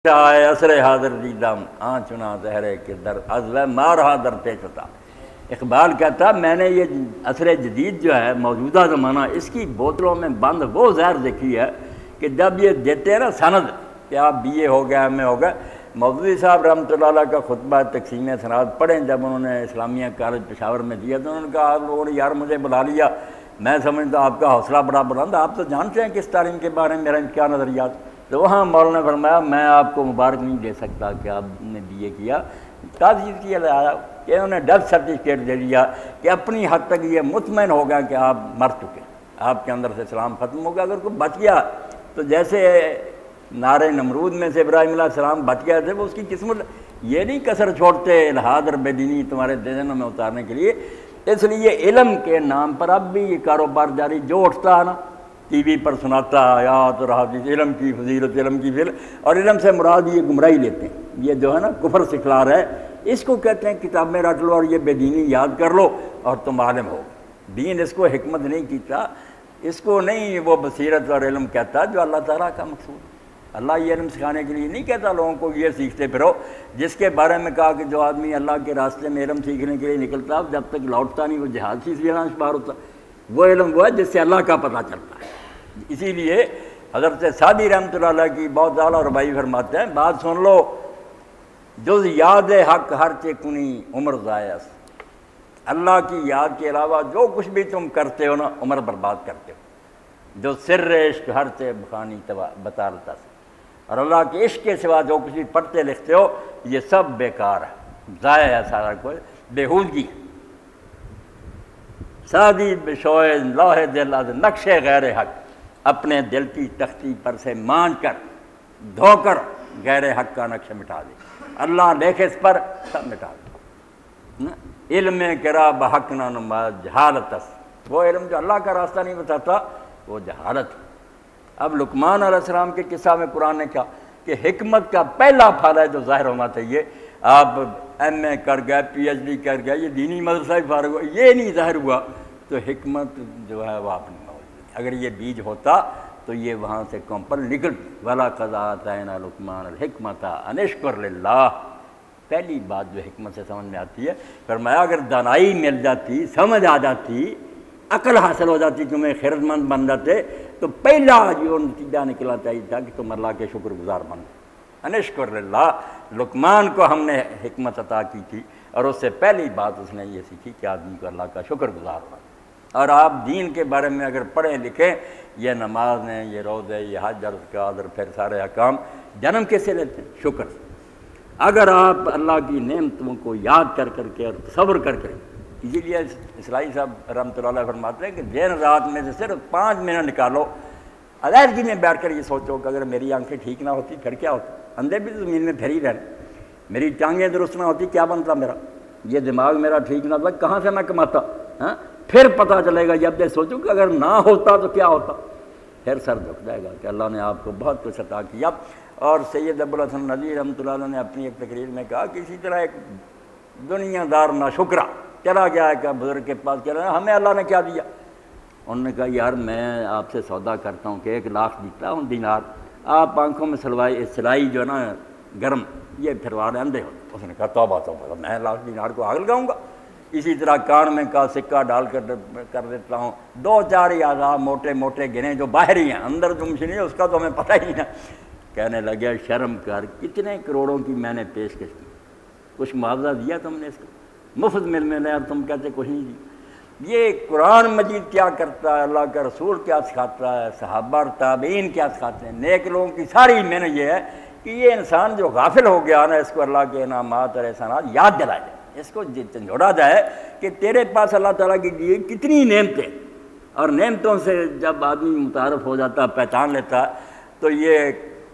آئے عصر حاضر دیدم آن چنا زہرے کے در ازوہ مارہا در پیش ہوتا۔ اقبال کہتا میں نے یہ عصر جدید جو ہے موجودہ زمانہ اس کی بوتلوں میں بند وہ زہر دیکھی ہے کہ جب یہ دیتے ہیں نا سند کہ آپ بی اے ہو گیا ایم اے ہو گیا، مودودی صاحب رحمۃ اللہ علیہ کا خطبہ تقسیم سند پڑھیں جب انہوں نے اسلامیہ کالج پشاور میں دیا تو انہوں نے کہا آپ لوگوں نے یار مجھے بلا لیا، میں سمجھتا ہوں آپ کا حوصلہ بڑا بلند، آپ تو جانتے ہیں کہ اس تعلیم کے بارے میں میرا کیا نظریات۔ تو وہاں مولانا نے فرمایا میں آپ کو مبارک نہیں دے سکتا کہ آپ نے بی اے کیا، تعزیر کیا لایا کہ انہوں نے ڈیتھ سرٹیفکیٹ دے دیا کہ اپنی حد تک یہ مطمئن ہو گیا کہ آپ مر چکے، آپ کے اندر سے اسلام ختم ہو گیا۔ اگر کوئی بچ گیا تو جیسے نارے نمرود میں سے ابراہیم علیہ السلام بچ گئے تھے وہ اس کی قسمت، یہ نہیں کسر چھوڑتے الحاد اور بے دینی تمہارے ذہنوں میں اتارنے کے لیے۔ اس لیے علم کے نام پر اب بھی یہ کاروبار جاری، جو اٹھتا ہے نا ٹی وی پر سناتا آیات اور حدیث، علم کی فضیلت، علم کی فضیلت، اور علم سے مراد یہ گمراہی لیتے ہیں، یہ جو ہے نا کفر سکھلا رہا ہے، اس کو کہتے ہیں کتابیں رٹ لو اور یہ بے دینی یاد کر لو اور تم عالم ہو۔ دین اس کو حکمت نہیں کیتا، اس کو نہیں وہ بصیرت اور علم کہتا جو اللہ تعالیٰ کا مقصود ہے۔ اللہ یہ علم سکھانے کے لیے نہیں کہتا لوگوں کو یہ سیکھتے پھرو، جس کے بارے میں کہا کہ جو آدمی اللہ کے راستے میں علم سیکھنے کے لیے نکلتا جب تک لوٹتا نہیں وہ جہاد سے باہر ہوتا، وہ علم وہ ہے جس سے اللہ کا پتہ چلتا ہے۔ اسی لیے حضرت سعدی رحمۃ اللہ علیہ کی بہت اعلیٰ ربائی فرماتے ہیں، بات سن لو، جز یاد حق ہر چے کنی عمر ضائع، اللہ کی یاد کے علاوہ جو کچھ بھی تم کرتے ہو نا عمر برباد کرتے ہو، جو سر عشق ہر چے بخانی بطالتا سے، اور اللہ کے عشق کے سوا جو کچھ بھی پڑھتے لکھتے ہو یہ سب بیکار ہے، ضائع ہے، سارا کوئی بےہودگی۔ سعدی بشوئے لوح دل از نقش غیر حق، اپنے دل کی تختی پر سے مانچ کر دھو کر غیر حق کا نقش مٹا دے، اللہ لکھے اس پر سب مٹا دے۔ علم کرا بحق نہ نما جہالت، وہ علم جو اللہ کا راستہ نہیں بتاتا وہ جہالت۔ اب لقمان علیہ السلام کے قصہ میں قرآن نے کہا کہ حکمت کا پہلا پھل ہے جو ظاہر ہونا چاہیے، آپ ایم اے کر گئے، پی ایچ ڈی کر گئے، یہ دینی مدرسہ ہی فارغ ہوا، یہ نہیں ظاہر ہوا تو حکمت جو ہے وہ آپ نے اگر یہ بیج ہوتا تو یہ وہاں سے کمپل نکل۔ وَلَقَدْ آتَيْنَا لُقْمَانَ الْحِكْمَةَ أَنِ اشْكُرْ لِلَّهِ، پہلی بات جو حکمت سے سمجھ میں آتی ہے، فرمایا اگر دانائی مل جاتی، سمجھ آ جاتی، عقل حاصل ہو جاتی، تمہیں خیرت مند بن جاتے تو پہلا جو نتیجہ نکلا چاہیے تھا کہ تم اللہ کے شکر گزار بن۔ أَنِ اشْكُرْ لِلَّهِ، لقمان کو ہم نے حکمت عطا کی تھی اور اس سے پہلی بات اس نے یہ سیکھی کہ آدمی کو اللہ کا شکر گزار بن۔ اور آپ دین کے بارے میں اگر پڑھیں لکھیں، یہ نماز ہیں، یہ روزے، یہ حج اور زکوٰۃ اور پھر سارے احکام جنم کیسے لیتے ہیں؟ شکر سے۔ اگر آپ اللہ کی نعمتوں کو یاد کر کر کے اور تصور کر کے، اسی لیے اسرائیل صاحب رحمۃ اللہ علیہ فرماتے ہیں کہ دن رات میں سے صرف 5 منٹ نکالو، علیحدگی میں بیٹھ کر یہ سوچو کہ اگر میری آنکھیں ٹھیک نہ ہوتی پھر کیا ہوتا، اندھے بھی زمین میں پھر ہی رہنے، میری ٹانگیں درست نہ ہوتی کیا بنتا میرا، یہ دماغ میرا ٹھیک نہ تھا کہاں سے میں کماتا، ہاں پھر پتہ چلے گا جب یہ سوچو کہ اگر نہ ہوتا تو کیا ہوتا، پھر سر جھک جائے گا کہ اللہ نے آپ کو بہت کچھ عطا کیا۔ اور سید ابوالحسن ندوی رحمۃ اللہ علیہ نے اپنی ایک تقریر میں کہا کہ اسی طرح ایک دنیا دار ناشکرا چلا گیا ہے کہ بزرگ کے پاس کہہ رہا ہے ہمیں اللہ نے کیا دیا، انہوں نے کہا یار میں آپ سے سودا کرتا ہوں کہ 1 لاکھ دیتا ہوں دینار، آپ آنکھوں میں سلائی جو ہے نا گرم یہ پھروا رہے اندھے ہو۔ اس نے کہا توبہ توبہ، میں 1 لاکھ دینار کو آگ لگاؤں گا۔ اسی طرح کان میں کا سکہ ڈال کر دیتا ہوں، 2-4 ہی اعضاء موٹے موٹے گنے جو باہر ہی ہیں، اندر جو مشین ہے اس کا تو ہمیں پتہ ہی نہیں ہے۔ کہنے لگے شرم کر، کتنے کروڑوں کی میں نے پیشکش کی، کچھ معاوضہ دیا تم نے اس کو، مفت مل اور تم کہتے کچھ نہیں دی۔ یہ قرآن مجید کیا کرتا ہے، اللہ کا رسول کیا سکھاتا ہے، صحابہ اور تابعین کیا سکھاتے ہیں، نیک لوگوں کی ساری محنت یہ ہے کہ یہ انسان جو غافل ہو گیا نا اس کو اللہ کے انعامات اور احسانات یاد دلائے جائے، اس کو جھنجھوڑا جائے کہ تیرے پاس اللہ تعالیٰ کی دی کتنی نعمتیں، اور نعمتوں سے جب آدمی متعارف ہو جاتا پہچان لیتا تو یہ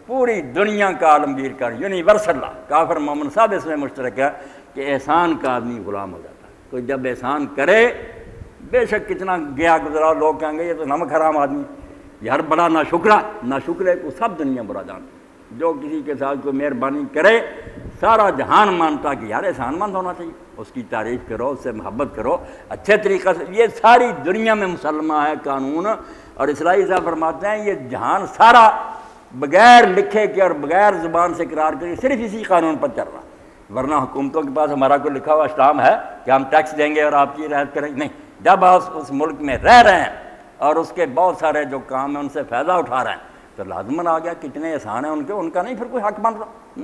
پوری دنیا کا عالمگیر کر یونیورسل اللہ، کافر مومن صاحب اس میں مشترک ہے کہ احسان کا آدمی غلام ہو جاتا ہے۔ کوئی جب احسان کرے بے شک کتنا گیا گزرا لوگ کہیں گے یہ تو نمک حرام آدمی، یار بڑا ناشکرے کو سب دنیا برا جانتی، جو کسی کے ساتھ کوئی مہربانی کرے سارا جہان مانتا کہ یار احسان مند ہونا چاہیے، اس کی تعریف کرو، اس سے محبت کرو اچھے طریقہ سے، یہ ساری دنیا میں مسلمہ ہے قانون۔ اور اسرائیل صاحب فرماتے ہیں یہ جہان سارا بغیر لکھے کے اور بغیر زبان سے اقرار کرے صرف اسی قانون پر چل رہا، ورنہ حکومتوں کے پاس ہمارا کوئی لکھا ہوا اسٹام ہے کہ ہم ٹیکس دیں گے اور آپ کی رعایت کریں گے؟ نہیں، جب آپ اس ملک میں رہ رہے ہیں اور اس کے بہت سارے جو کام ہیں ان سے فائدہ اٹھا رہے ہیں تو لازماً آ گیا کتنے احسان ہیں ان کا نہیں پھر کوئی حق بن رہا۔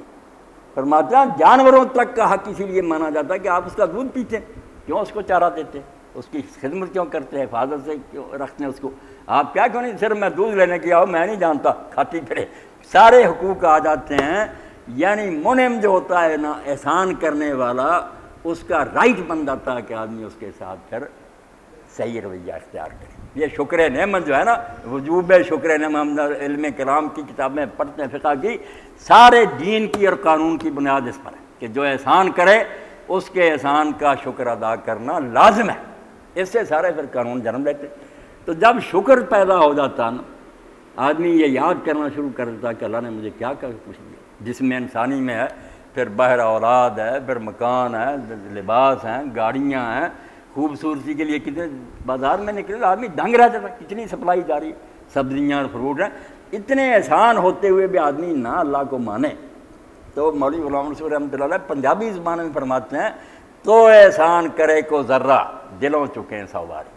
فرماتے ہیں جانوروں تک کا حق اسی لیے مانا جاتا ہے کہ آپ اس کا دودھ پیتے ہیں، کیوں اس کو چارہ دیتے ہیں، اس کی خدمت کیوں کرتے ہیں، حفاظت سے کیوں رکھتے ہیں اس کو، آپ کیا کیوں نہیں صرف میں دودھ لینے کی آؤ میں نہیں جانتا کھاتی پھرے، سارے حقوق آ جاتے ہیں۔ یعنی منعم جو ہوتا ہے نا احسان کرنے والا، اس کا رائٹ بن جاتا ہے کہ آدمی اس کے ساتھ پھر صحیح رویہ اختیار کرے۔ یہ شکر نعمت جو ہے نا، وجوب شکر نعمت، ہم علم کلام کی کتابیں پڑھتے ہیں فقہ کی، سارے دین کی اور قانون کی بنیاد اس پر ہے کہ جو احسان کرے اس کے احسان کا شکر ادا کرنا لازم ہے، اس سے سارے پھر قانون جنم لیتے۔ تو جب شکر پیدا ہو جاتا نا، آدمی یہ یاد کرنا شروع کر دیتا کہ اللہ نے مجھے کیا کچھ دیا، جس میں انسانی میں ہے، پھر باہر اولاد ہے، پھر مکان ہے، لباس ہیں، گاڑیاں ہیں، خوبصورتی کے لیے کتنے بازار میں نکلے آدمی دنگ رہ جاتا، کتنی سپلائی جاری، سبزیاں اور فروٹ ہیں، اتنے احسان ہوتے ہوئے بھی آدمی نہ اللہ کو مانے۔ تو مولوی غلام رسول رحمۃ اللہ علیہ پنجابی زبان میں فرماتے ہیں، تو احسان کرے کو ذرہ دلوں چکے سواری،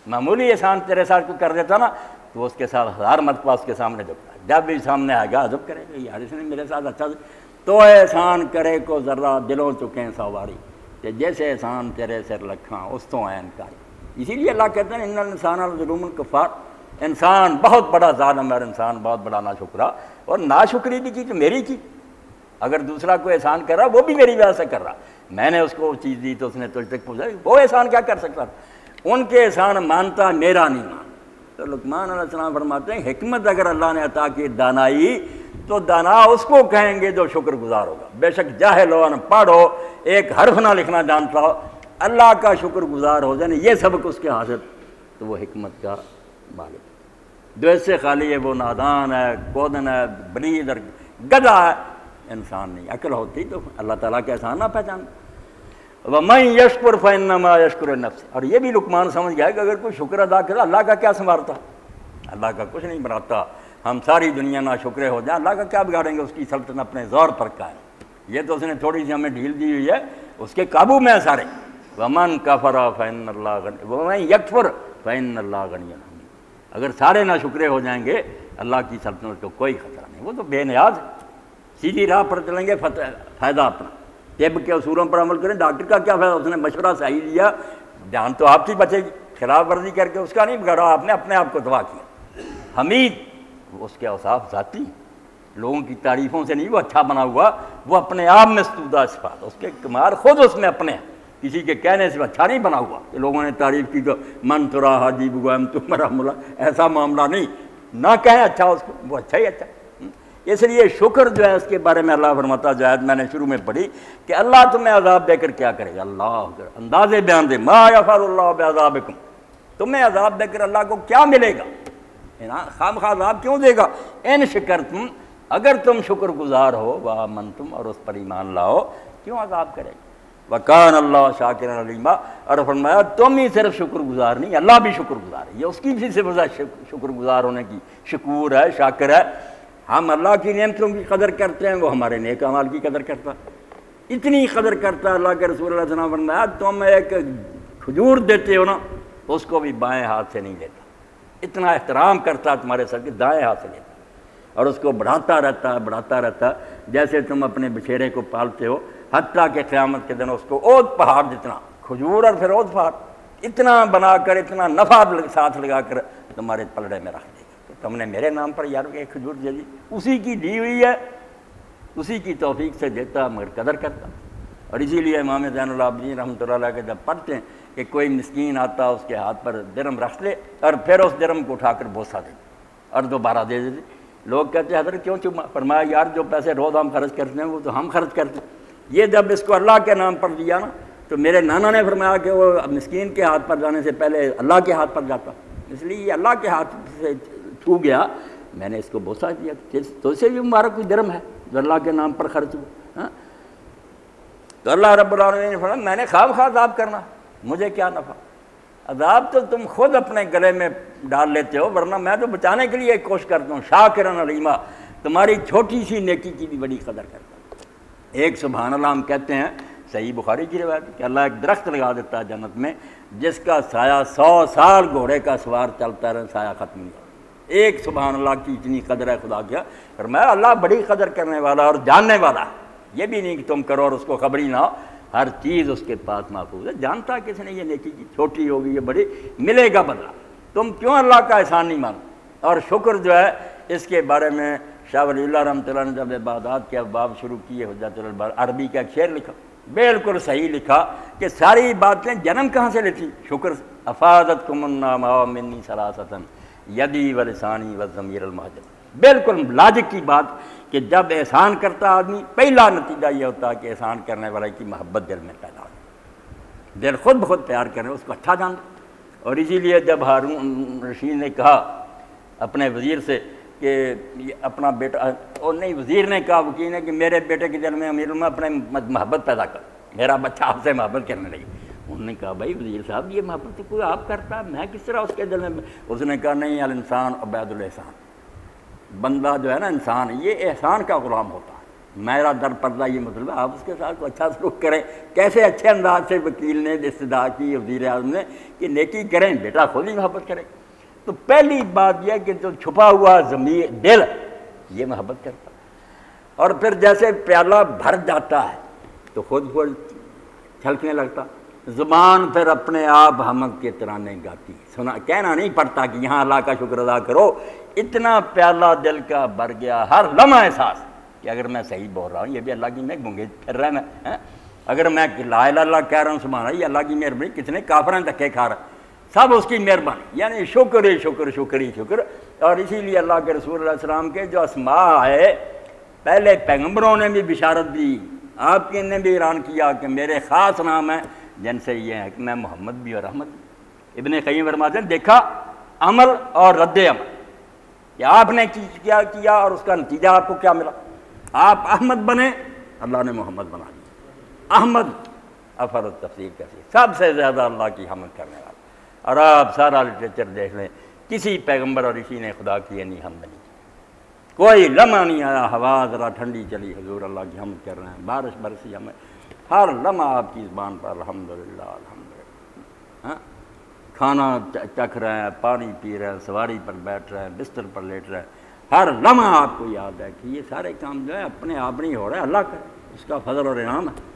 معمولی احسان تیرے ساتھ کو کر دیتا نا تو اس کے ساتھ 1000 مرتبہ اس کے سامنے جھکتا ہے، جب بھی سامنے آئے گا عجب کرے گا یار اس نے میرے ساتھ اچھا، تو احسان کرے کو ذرہ دلوں چکے سواری، کہ جیسے احسان تیرے سر لکھاں اس تو ہے انکاری۔ اسی لیے اللہ کہتے ہیں ان الانسان لظلوم کفار، انسان بہت بڑا ظالم ہے، انسان بہت بڑا ناشکرا، اور ناشکری بھی کی تو میری کی، اگر دوسرا کوئی احسان کر رہا وہ بھی میری وجہ سے کر رہا، میں نے اس کو چیز دی تو اس نے تجھ تک پہنچائی، وہ احسان کیا کر سکتا تھا، ان کے احسان مانتا میرا نہیں مان۔ تو لقمان علیہ السلام فرماتے ہیں حکمت اگر اللہ نے عطا کی دانائی تو دانا اس کو کہیں گے جو شکر گزار ہوگا، بے شک جاہل ہو، پڑھ ہو، ایک حرف نہ لکھنا جانتا ہو، اللہ کا شکر گزار ہو جائے یہ سبق اس کے حاصل، تو وہ حکمت کا مالک۔ جو اس سے خالی ہے وہ نادان ہے، کودن ہے، بلید اور گدھا ہے، انسان نہیں، عقل ہوتی تو اللہ تعالیٰ کے احسان نہ پہچان۔ وَمَن يَشْكُرْ فَإِنَّمَا يَشْكُرُ لِنَفْسِهِ، اور یہ بھی لقمان سمجھ گیا کہ اگر کوئی شکر ادا کرے اللہ کا کیا سنوارتا، اللہ کا کچھ نہیں بناتا، ہم ساری دنیا نہ شکرے ہو جائیں اللہ کا کیا بگاڑیں گے، اس کی سلطنت اپنے زور پر قائم، یہ تو اس نے تھوڑی سی ہمیں ڈھیل دی ہوئی ہے، اس کے قابو میں ہیں سارے۔ وَمَن كَفَرَ فَإِنَّ اللَّهَ غَنِيٌّ وَمَن يَكْفُرْ فَإِنَّ اللَّهَ غَنِيٌّ حَمِيدٌ، اگر سارے نہ شکرے ہو جائیں گے اللہ کی سلطنت کو کوئی خطرہ نہیں، وہ تو بے نیاز ہے، سیدھی راہ پر چلیں گے، فائدہ اپنا، طب کے اصولوں پر عمل کریں، ڈاکٹر کا کیا فائدہ، اس نے مشورہ صحیح دیا، جان تو آپ کی بچے گی، خلاف ورزی کر کے اس کا نہیں بگاڑا، آپ نے اپنے آپ کو تباہ کیا۔ حمید اس کے اوصاف ذاتی، لوگوں کی تعریفوں سے نہیں وہ اچھا بنا ہوا، وہ اپنے آپ میں ستودہ صفات، اس کے کمال خود اس میں اپنے ہیں، کسی کے کہنے سے اچھا نہیں بنا ہوا کہ لوگوں نے تعریف کی تو من ترا حاجی بگوام تمہارا ملا، ایسا معاملہ نہیں، نہ کہیں اچھا اس کو، وہ اچھا ہی اچھا۔ اس لیے شکر جو ہے اس کے بارے میں اللہ فرماتا جو آیت میں نے شروع میں پڑھی کہ اللہ تمہیں عذاب دے کر کیا کرے گا، اللہ انداز بیان دے، ما یفعل اللہ بعذابکم، تمہیں عذاب دے کر اللہ کو کیا ملے گا، خامخواہ عذاب کیوں دے گا، ان شکرتم، اگر تم شکر گزار ہو، وآمنتم، اور اس پر ایمان لاؤ، کیوں عذاب کرے گا، وکان اللہ شاکرا علیما، اور فرمایا تم ہی صرف شکر گزار نہیں اللہ بھی شکر گزار ہے، یہ اس کی بھی صفت ہے شکر گزار ہونے کی، شکور ہے، شاکر ہے۔ ہم اللہ کی نعمتوں کی قدر کرتے ہیں، وہ ہمارے نیک اعمال کی قدر کرتا ہے، اتنی قدر کرتا ہے اللہ کے رسول اللہ صلی اللہ علیہ وسلم فرمایا تم ایک کھجور دیتے ہو نا اس کو بھی بائیں ہاتھ سے نہیں لیتا، اتنا احترام کرتا ہے تمہارے ساتھ کہ دائیں ہاتھ سے لیتا اور اس کو بڑھاتا رہتا ہے، جیسے تم اپنے بچھیرے کو پالتے ہو، حتیٰ کہ قیامت کے دن اس کو اوت پہاڑ جتنا کھجور اور پھر اوت پہاڑ اتنا بنا کر، اتنا نفع ساتھ لگا کر تمہارے پلڑے میں رکھ دے گا، تم نے میرے نام پر یار ایک کھجور دے دی، اسی کی دی ہوئی ہے، اسی کی توفیق سے دیتا مگر قدر کرتا۔ اور اسی لیے امام زین العابدین رحمۃ اللہ علیہ کے جب پڑھتے ہیں کہ کوئی مسکین آتا اس کے ہاتھ پر درم رکھ لے اور پھر اس درم کو اٹھا کر بوسہ دے اور دوبارہ دے دے، لوگ کہتے ہیں حضرت کیوں چما، فرمایا یار جو پیسے روز ہم خرچ کرتے ہیں وہ تو ہم خرچ کرتے ہیں، یہ جب اس کو اللہ کے نام پر دیا نا تو میرے نانا نے فرمایا کہ وہ مسکین کے ہاتھ پر جانے سے پہلے اللہ کے ہاتھ پر جاتا، اس لیے یہ اللہ کے ہاتھ سے چھو گیا، میں نے اس کو بوسہ دیا، تو اسے بھی مبارک کوئی درم ہے جو اللہ کے نام پر خرچ ہوا۔ تو اللہ رب العالمین نے فرمایا میں نے خواہ عذاب کرنا، مجھے کیا نفع، عذاب تو تم خود اپنے گلے میں ڈال لیتے ہو، ورنہ میں تو بچانے کے لیے کوشش کرتا ہوں۔ شاکرن علیما، تمہاری چھوٹی سی نیکی کی بھی بڑی قدر کرتا ہوں۔ ایک سبحان اللہ ہم کہتے ہیں، صحیح بخاری کی روایت کہ اللہ ایک درخت لگا دیتا ہے جنت میں جس کا سایہ 100 سال گھوڑے کا سوار چلتا رہے، سایہ ختم نہیں ہوتا۔ ایک سبحان اللہ کی اتنی قدر ہے خدا کیا، فرمایا اللہ بڑی قدر کرنے والا اور جاننے والا، یہ بھی نہیں کہ تم کرو اور اس کو خبر ہی نہ ہو، ہر چیز اس کے پاس محفوظ ہے، جانتا ہے کس نے یہ نیکی کی، چھوٹی ہوگی یہ بڑی، ملے گا بدلہ۔ تم کیوں اللہ کا احسان نہیں مانتے؟ اور شکر جو ہے اس کے بارے میں شاہ ولی اللہ رحمۃ اللہ نے جب عبادات کے ابواب شروع کیے، حجت البار عربی کا ایک شعر لکھا، بالکل صحیح لکھا کہ ساری باتیں جنم کہاں سے لیتی؟ شکر سے۔ افادتکم النعماء منی ثلاثۃ یدی و لسانی و ضمیر المحجب، بالکل لاجک کی بات کہ جب احسان کرتا آدمی پہلا نتیجہ یہ ہوتا ہے کہ احسان کرنے والے کی محبت دل میں پیدا ہو، دل خود بخود پیار کرے، اس کو اچھا جانتا۔ اور اسی لیے جب ہارون رشید نے کہا اپنے وزیر سے کہ اپنا بیٹا، اور نہیں وزیر نے کہا وکیل نے کہ میرے بیٹے کے دل میں امیر اپنے محبت پیدا کر، میرا بچہ آپ سے محبت کرنے لگی۔ انہوں نے کہا بھائی وزیر صاحب یہ محبت تو کوئی آپ کرتا، میں کس طرح اس کے دل میں؟ اس نے کہا نہیں، الانسان عبید الاحسان، بندہ جو ہے نا انسان یہ احسان کا غلام ہوتا ہے، میرا در پردہ یہ مطلب ہے آپ اس کے ساتھ اچھا سلوک کریں۔ کیسے اچھے انداز سے وکیل نے استدعا کی وزیر اعظم نے کہ نیکی کریں، بیٹا خود ہی محبت کرے۔ تو پہلی بات یہ کہ جو چھپا ہوا ضمیر دل یہ محبت کرتا، اور پھر جیسے پیالہ بھر جاتا ہے تو خود چھلکنے لگتا، زبان پھر اپنے آپ حمد کے ترانے گاتی، سنا کہنا نہیں پڑتا کہ یہاں اللہ کا شکر ادا کرو، اتنا پیالہ دل کا بھر گیا، ہر لمحہ احساس کہ اگر میں صحیح بول رہا ہوں یہ بھی اللہ کی، میں گونگے پھر رہا میں، اگر میں لا الہ الا اللہ کہہ رہا ہوں سبحان اللہ، یہ اللہ کی مہربانی، کتنے کافران دھکے کھا رہا ہے، سب اس کی مہربانی، یعنی شکر ہی شکر، شکر ہی شکر۔ اور اسی لیے اللہ کے رسول علیہ السلام کے جو اسماء ہے، پہلے پیغمبروں نے بھی بشارت دی، آپ کے نے بھی اعلان کیا کہ میرے خاص نام ہیں جن سے یہ ہے کہ میں محمد بھی اور رحمت بھی۔ ابن قیم فرماتے ہیں دیکھا عمل اور رد عمل کہ آپ نے کیا کیا اور اس کا نتیجہ آپ کو کیا ملا۔ آپ احمد بنے، اللہ نے محمد بنا دیا۔ احمد افر تفسیر کیسی، سب سے زیادہ اللہ کی حمد کرنے والا۔ اور آپ سارا لٹریچر دیکھ لیں، کسی پیغمبر اور اسی نے خدا کی نہیں حمد نہیں کی، کوئی لمحہ نہیں آیا ہوا ذرا ٹھنڈی چلی حضور اللہ کی حمد کر رہے ہیں، بارش برسی ہمیں، ہر لمحہ آپ کی زبان پر الحمدللہ الحمدللہ، ہاں کھانا چکھ رہے ہیں، پانی پی رہے ہیں، سواری پر بیٹھ رہے ہیں، بستر پر لیٹ رہے ہیں، ہر لمحہ آپ کو یاد ہے کہ یہ سارے کام جو ہے اپنے آپ نہیں ہو رہے، اللہ کا اس کا فضل اور انعام ہے۔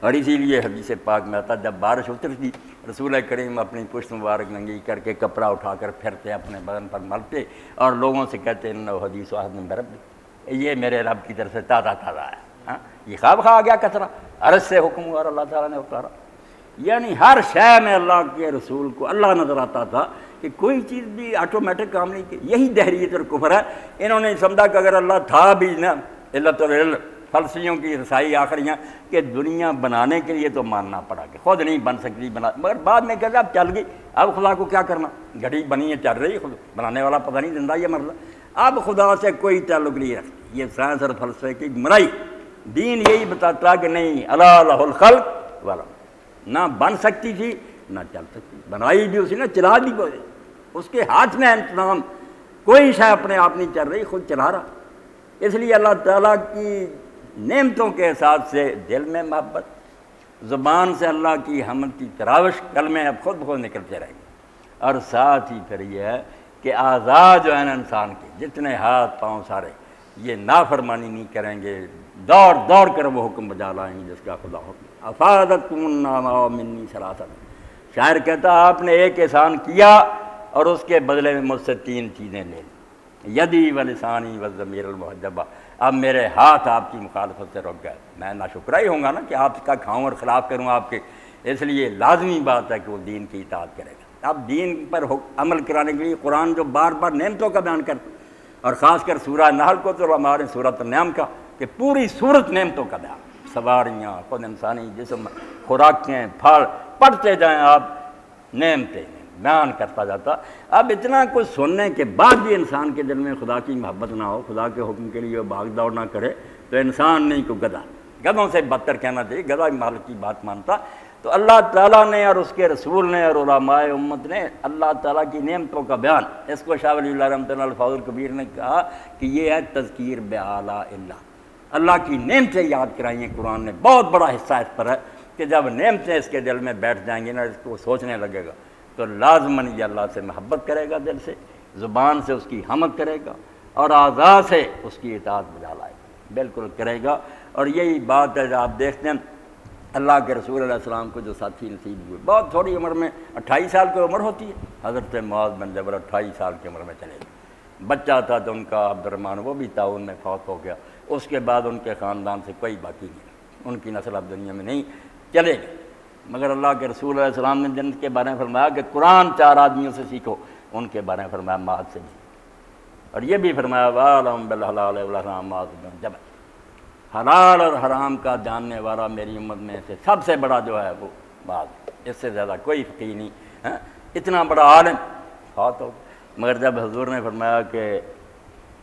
اور اسی لیے حدیث پاک میں آتا جب بارش اترتی رسول کریم اپنی پشت مبارک ننگی کر کے کپڑا اٹھا کر پھرتے اپنے بدن پر ملتے اور لوگوں سے کہتے انہو حدیث واحد من رب، یہ میرے رب کی طرف سے تازہ تازہ ہے، ہاں یہ خواب خواہ گیا کچرا، عرض سے حکم ہوا اور اللہ تعالیٰ نے اتارا۔ یعنی ہر شے میں اللہ کے رسول کو اللہ نظر آتا تھا کہ کوئی چیز بھی آٹومیٹک کام نہیں کی۔ یہی دہریت اور کفر ہے، انہوں نے سمجھا کہ اگر اللہ تھا بھی نا، علت العلم فلسفیوں کی رسائی آخریاں کہ دنیا بنانے کے لیے تو ماننا پڑا کہ خود نہیں بن سکتی بنا، مگر بعد میں کہتے اب چل گئی، اب خدا کو کیا کرنا، گھڑی بنی ہے چل رہی، خود بنانے والا پتہ نہیں زندہ یہ مرلہ، اب خدا سے کوئی تعلق نہیں رکھتی۔ یہ سائنس اور فلسفے کی گمراہی، دین یہی بتاتا کہ نہیں الا لہ الخلق والا، نہ بن سکتی تھی نہ چل سکتی، بنائی بھی اسی نے، چلا بھی کوئی، اس کے ہاتھ میں انتظام، کوئی شے اپنے آپ نہیں چل رہی، خود چلا رہا۔ اس لیے اللہ تعالیٰ کی نعمتوں کے احساس سے دل میں محبت، زبان سے اللہ کی حمد کی تراوش، کلمے اب خود بخود نکلتے رہیں گے۔ اور ساتھ ہی پھر یہ ہے کہ اعضاء جو ہیں انسان کے جتنے ہاتھ پاؤں سارے یہ نافرمانی نہیں کریں گے، دوڑ دوڑ کر وہ حکم بجا لائیں گے جس کا خدا حکم۔ افادتکم النعماء منی ثلاثۃ، شاعر کہتا آپ نے ایک احسان کیا اور اس کے بدلے میں مجھ سے 3 چیزیں لے لی، یدی و لسانی و ضمیر المحجبہ، اب میرے ہاتھ آپ کی مخالفت سے رک گئے، میں ناشکرہ ہی ہوں گا نا کہ آپ کا کھاؤں اور خلاف کروں آپ کے، اس لیے لازمی بات ہے کہ وہ دین کی اطاعت کرے گا۔ اب دین پر عمل کرانے کے لیے قرآن جو بار بار نعمتوں کا بیان کرتا، اور خاص کر سورہ نحل کو تو ہمارے سورۃ النعم کا کہ پوری سورت نعمتوں کا بیان، سواریاں، خود انسانی جسم، خوراکیں، پھل، پڑھتے جائیں آپ، نعمتیں بیان کرتا جاتا۔ اب اتنا کچھ سننے کے بعد بھی انسان کے دل میں خدا کی محبت نہ ہو، خدا کے حکم کے لیے وہ بھاگ دوڑ نہ کرے، تو انسان نہیں کو گدھا، گدھوں سے بدتر کہنا چاہیے، گدھا مالک کی بات مانتا۔ تو اللہ تعالیٰ نے اور اس کے رسول نے اور علماء امت نے اللہ تعالیٰ کی نعمتوں کا بیان، اس کو شاہ ولی اللہ رحمۃ اللہ الفاظ الکبیر نے کہا کہ یہ ہے تذکیر بآلاء اللہ، اللہ کی نعمتیں یاد کرائی ہیں قرآن نے، بہت بڑا حصہ اس پر ہے کہ جب نعمتیں اس کے دل میں بیٹھ جائیں گی نا، اس کو سوچنے لگے گا تو لازماً یہ اللہ سے محبت کرے گا، دل سے، زبان سے اس کی حمد کرے گا اور اعضاء سے اس کی اطاعت بجا لائے گا، بالکل کرے گا۔ اور یہی بات ہے جو آپ دیکھتے ہیں اللہ کے رسول علیہ السلام کو جو ساتھی نصیب ہوئے، بہت تھوڑی عمر میں 28 سال کی عمر ہوتی ہے، حضرت معاذ بن جبل 28 سال کی عمر میں چلے گئے، بچہ تھا تو ان کا عبد الرحمن وہ بھی تعاون میں فوت ہو گیا، اس کے بعد ان کے خاندان سے کوئی باقی نہیں، ان کی نسل اب دنیا میں نہیں، چلے گئے۔ مگر اللہ کے رسول علیہ السلام نے جن کے بارے میں فرمایا کہ قرآن 4 آدمیوں سے سیکھو، ان کے بارے میں فرمایا معاذ سے بھی، اور یہ بھی فرمایا وَعَلَمْ بِالْحَلَالِ وَالْحَرَامِ مُعَاذ بن جبل، حلال اور حرام کا جاننے والا میری امت میں سے سب سے بڑا جو ہے وہ معاذ، اس سے زیادہ کوئی فقیہ نہیں، اتنا بڑا عالم فوت ہو۔ مگر جب حضور نے فرمایا کہ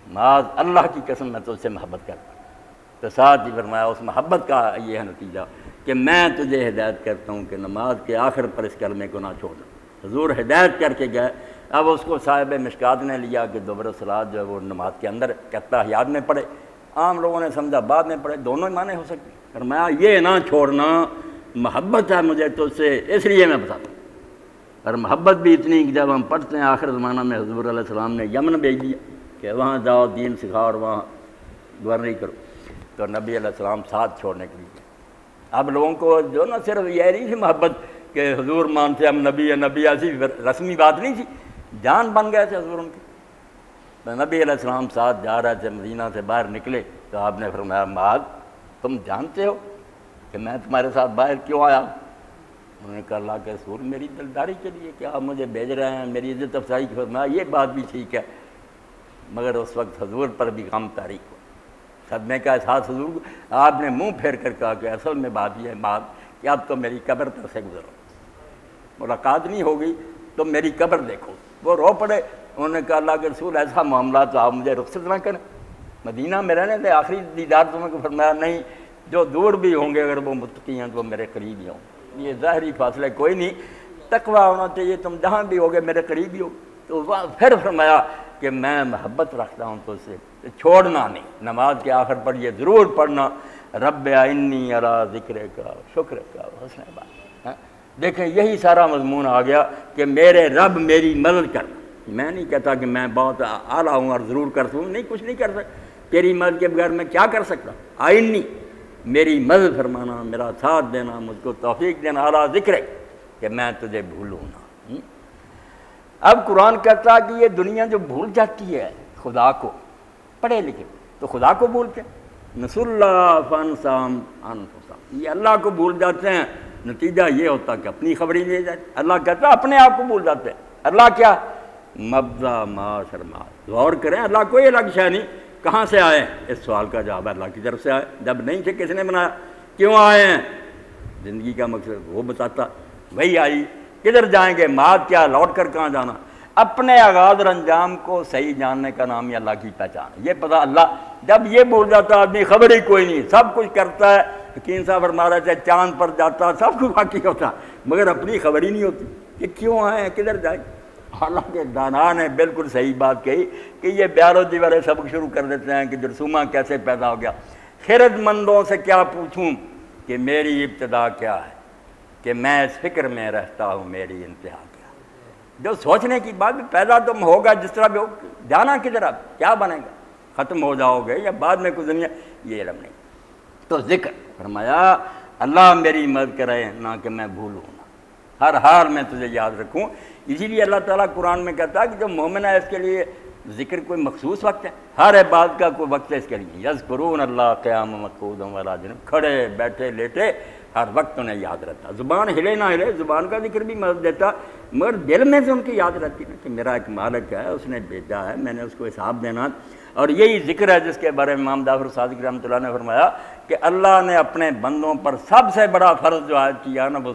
معاذ اللہ کی قسم میں تجھ سے محبت کرتا ہوں، تو ساتھ ہی فرمایا اس محبت کا یہ ہے نتیجہ کہ میں تجھے ہدایت کرتا ہوں کہ نماز کے آخر پر اس کلمے کو نہ چھوڑنا۔ حضور ہدایت کر کے گئے، اب اس کو صاحب مشکات نے لیا کہ دبر الصلاۃ جو ہے وہ نماز کے اندر اتحیات میں پڑھے، عام لوگوں نے سمجھا بعد میں پڑھے، دونوں ہی معنی ہو سکتے، فرمایا یہ نہ چھوڑنا، محبت ہے مجھے تجھ سے اس لیے میں بتاتا ہوں۔ اور محبت بھی اتنی کہ جب ہم پڑھتے ہیں آخر زمانہ میں حضور علیہ السلام نے یمن بھیج دیا کہ وہاں جاؤ دین سکھاؤ اور وہاں گورنری کرو، تو نبی علیہ السلام ساتھ چھوڑنے کے لیے۔ اب لوگوں کو جو نہ صرف یہ نہیں تھی محبت کہ حضور مانتے ہم نبی ہے، نبی ایسی رسمی بات نہیں تھی، جان بن گئے تھے حضور ان کے۔ تو نبی علیہ السلام ساتھ جا رہے تھے، مدینہ سے باہر نکلے تو آپ نے فرمایا معاذ تم جانتے ہو کہ میں تمہارے ساتھ باہر کیوں آیا؟ انہوں نے کہا اللہ کے رسول میری دلداری کے لیے کہ آپ مجھے بھیج رہے ہیں، میری عزت افزائی کی۔ فرمایا یہ بات بھی ٹھیک ہے، مگر اس وقت حضور پر بھی غم طاری ہوا، صدمے کا احساس حضور کو، آپ نے منہ پھیر کر کہا کہ اصل میں بات یہ ہے بات کہ اب تو میری قبر پر سے گزرو، ملاقات نہیں ہوگی تو میری قبر دیکھو۔ وہ رو پڑے، انہوں نے کہا اللہ کے رسول ایسا معاملہ تو آپ مجھے رخصت نہ کریں، مدینہ میں رہنے تھے، آخری دیدار تمہیں کو۔ فرمایا نہیں، جو دور بھی ہوں گے اگر وہ متقی ہیں تو وہ میرے قریب ہی ہوں، یہ ظاہری فاصلے کوئی نہیں، تقویٰ ہونا چاہیے، تم جہاں بھی ہوگے میرے قریب ہی ہو۔ تو پھر فرمایا کہ میں محبت رکھتا ہوں تو اسے چھوڑنا نہیں، نماز کے آخر پر یہ ضرور پڑھنا رب انی علی ذکرک شکرک حسن عبادتک۔ دیکھیں یہی سارا مضمون آ گیا کہ میرے رب میری مدد کر۔ میں نہیں کہتا کہ میں بہت اعلیٰ ہوں اور ضرور کر سکوں، نہیں، کچھ نہیں کر سکتا، تیری مدد کے بغیر میں کیا کر سکتا؟ آئینی میری مدد فرمانا، میرا ساتھ دینا، مجھ کو توفیق دینا، اعلیٰ ذکر ہے کہ میں تجھے بھولوں نہ۔ اب قرآن کہتا ہے کہ یہ دنیا جو بھول جاتی ہے خدا کو، پڑھے لکھے تو خدا کو بھولتے ہیں، نسوا اللہ فانساہم انفسہم، یہ اللہ کو بھول جاتے ہیں، نتیجہ یہ ہوتا کہ اپنی خبری لے جاتے۔ اللہ کہتا ہے اپنے آپ کو بھول جاتے ہیں۔ اللہ کیا؟ مبدا ما شرما، غور کریں، اللہ کوئی الگ شے نہیں۔ کہاں سے آئے؟ اس سوال کا جواب ہے اللہ کی طرف سے آئے، جب نہیں تھے کس نے بنایا؟ کیوں آئے ہیں؟ زندگی کا مقصد وہ بتاتا، وہی آئی۔ کدھر جائیں گے؟ معاد کیا؟ لوٹ کر کہاں جانا؟ اپنے آغاز اور انجام کو صحیح جاننے کا نام ہی اللہ کی پہچان ہے۔ یہ پتہ اللہ جب یہ بول جاتا آدمی خبر ہی کوئی نہیں، سب کچھ کرتا ہے، حکیم صاحب فرما رہے تھے چاند پر جاتا، سب کچھ باقی ہوتا، مگر اپنی خبر ہی نہیں ہوتی کہ کیوں آئے ہیں، کدھر جائیں۔ اللہ کے دانا نے بالکل صحیح بات کہی کہ یہ بیالوجی والے سبق شروع کر دیتے ہیں کہ جرثومہ کیسے پیدا ہو گیا۔ خرد مندوں سے کیا پوچھوں کہ میری ابتدا کیا ہے، کہ میں اس فکر میں رہتا ہوں میری انتہا کیا۔ جو سوچنے کی بات، پیدا تم ہوگا جس طرح بھی ہو، جانا کدھر، اب کیا بنے گا، ختم ہو جاؤ گے یا بعد میں کچھ دنیا، یہ علم نہیں۔ تو ذکر فرمایا اللہ میری مدد کرے نہ کہ میں بھولوں نہ، ہر حال میں تجھے یاد رکھوں۔ اسی لیے اللہ تعالیٰ قرآن میں کہتا ہے کہ جو مومن ہے اس کے لیے ذکر کوئی مخصوص وقت ہے، ہر عبادت کا کوئی وقت ہے اس کے لیے۔ یذکرون اللہ قیاما وقعودا وعلی جنوب، کھڑے بیٹھے لیٹے ہر وقت انہیں یاد رہتا، زبان ہلے نہ ہلے، زبان کا ذکر بھی مدد دیتا، مگر دل میں سے ان کی یاد رہتی نا کہ میرا ایک مالک ہے، اس نے بھیجا ہے، میں نے اس کو حساب دینا۔ اور یہی ذکر ہے جس کے بارے میں امام جعفر صادق رحمۃ اللہ نے فرمایا کہ اللہ نے اپنے بندوں پر سب سے بڑا فرض جو عائد کیا نا وہ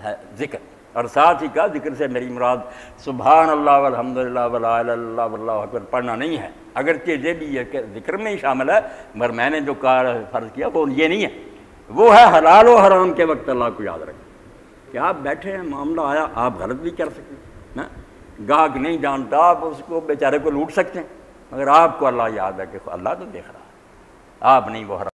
ہے ذکر، اور ساتھ ہی کہا ذکر سے میری مراد سبحان اللہ والحمد للہ ولا الہ الا اللہ واللہ اکبر پڑھنا نہیں ہے، اگرچہ یہ بھی ہے کہ ذکر میں ہی شامل ہے، مگر میں نے جو کہا فرض کیا وہ یہ نہیں ہے۔ وہ ہے حلال و حرام کے وقت اللہ کو یاد رکھیں کہ آپ بیٹھے ہیں، معاملہ آیا، آپ غلط بھی کر سکتے ہیں، گاہک نہیں جانتا، آپ اس کو بیچارے کو لوٹ سکتے ہیں، مگر آپ کو اللہ یاد ہے کہ اللہ تو دیکھ رہا ہے، آپ نہیں وہ حرام